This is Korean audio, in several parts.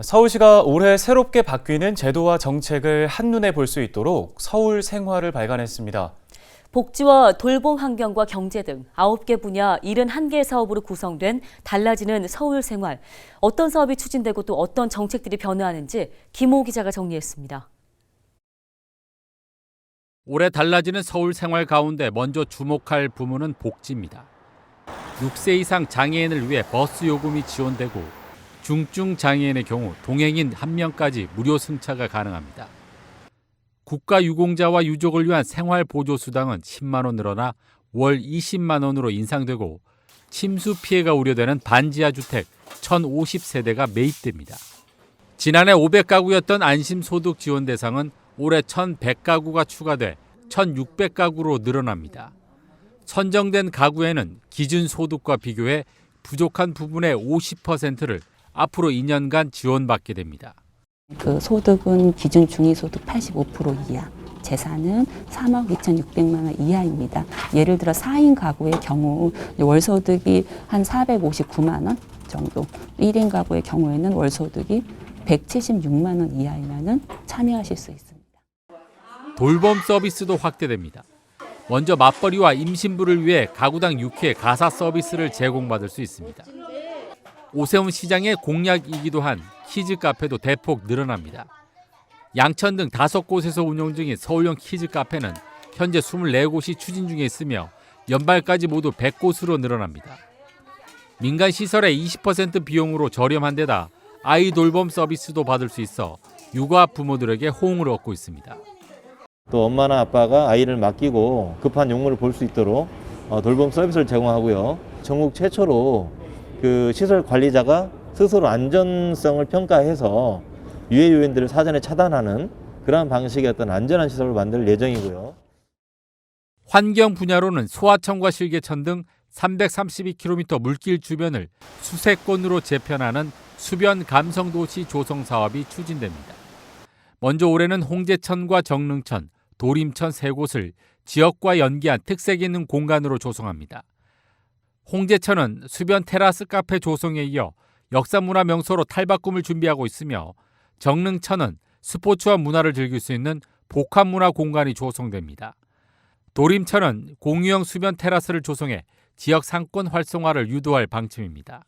서울시가 올해 새롭게 바뀌는 제도와 정책을 한눈에 볼 수 있도록 서울 생활을 발간했습니다. 복지와 돌봄 환경과 경제 등 9개 분야 71개 사업으로 구성된 달라지는 서울 생활. 어떤 사업이 추진되고 또 어떤 정책들이 변화하는지 김호 기자가 정리했습니다. 올해 달라지는 서울 생활 가운데 먼저 주목할 부문은 복지입니다. 6세 이상 장애인을 위해 버스 요금이 지원되고 중증 장애인의 경우 동행인 1명까지 무료 승차가 가능합니다. 국가유공자와 유족을 위한 생활보조수당은 10만 원 늘어나 월 20만 원으로 인상되고 침수 피해가 우려되는 반지하 주택 1,050세대가 매입됩니다. 지난해 500가구였던 안심소득 지원 대상은 올해 1,100가구가 추가돼 1,600가구로 늘어납니다. 선정된 가구에는 기준소득과 비교해 부족한 부분의 50%를 앞으로 2년간 지원받게 됩니다. 그 소득은 기준 중위소득 85% 이하, 재산은 3억 2,600만 원 이하입니다. 예를 들어 4인 가구의 경우 월소득이 한 459만 원 정도, 1인 가구의 경우에는 월소득이 176만 원 이하이면 참여하실 수 있습니다. 돌봄 서비스도 확대됩니다. 먼저 맞벌이와 임신부를 위해 가구당 6회 가사 서비스를 제공받을 수 있습니다. 오세훈 시장의 공약이기도 한 키즈 카페도 대폭 늘어납니다. 양천 등 5곳에서 운영 중인 서울형 키즈 카페는 현재 24곳이 추진 중에 있으며 연말까지 모두 100곳으로 늘어납니다. 민간 시설의 20% 비용으로 저렴한 데다 아이 돌봄 서비스도 받을 수 있어 육아 부모들에게 호응을 얻고 있습니다. 또 엄마나 아빠가 아이를 맡기고 급한 용무를 볼 수 있도록 돌봄 서비스를 제공하고요. 전국 최초로 그 시설 관리자가 스스로 안전성을 평가해서 유해 요인들을 사전에 차단하는 그러한 방식의 어떤 안전한 시설을 만들 예정이고요. 환경 분야로는 소하천과 실개천 등 332km 물길 주변을 수세권으로 재편하는 수변 감성도시 조성 사업이 추진됩니다. 먼저 올해는 홍제천과 정릉천, 도림천 3곳을 지역과 연계한 특색 있는 공간으로 조성합니다. 홍제천은 수변 테라스 카페 조성에 이어 역사문화 명소로 탈바꿈을 준비하고 있으며 정릉천은 스포츠와 문화를 즐길 수 있는 복합문화 공간이 조성됩니다. 도림천은 공유형 수변 테라스를 조성해 지역 상권 활성화를 유도할 방침입니다.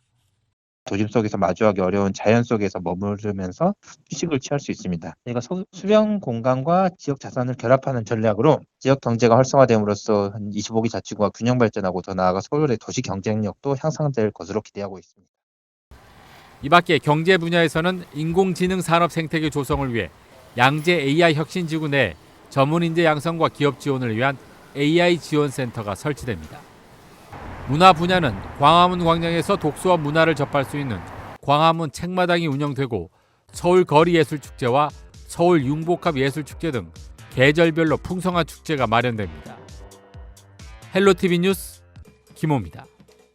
도심 속에서 마주하기 어려운 자연 속에서 머무르면서 휴식을 취할 수 있습니다. 저희가 수변 공간과 지역 자산을 결합하는 전략으로 지역 경제가 활성화됨으로써 한 25기 자치구가 균형 발전하고 더 나아가 서울의 도시 경쟁력도 향상될 것으로 기대하고 있습니다. 이 밖에 경제 분야에서는 인공지능 산업 생태계 조성을 위해 양재 AI 혁신지구 내 전문인재 양성과 기업 지원을 위한 AI 지원센터가 설치됩니다. 문화 분야는 광화문 광장에서 독서와 문화를 접할 수 있는 광화문 책마당이 운영되고 서울 거리예술축제와 서울 융복합예술축제 등 계절별로 풍성한 축제가 마련됩니다. 헬로티비 뉴스 김호입니다.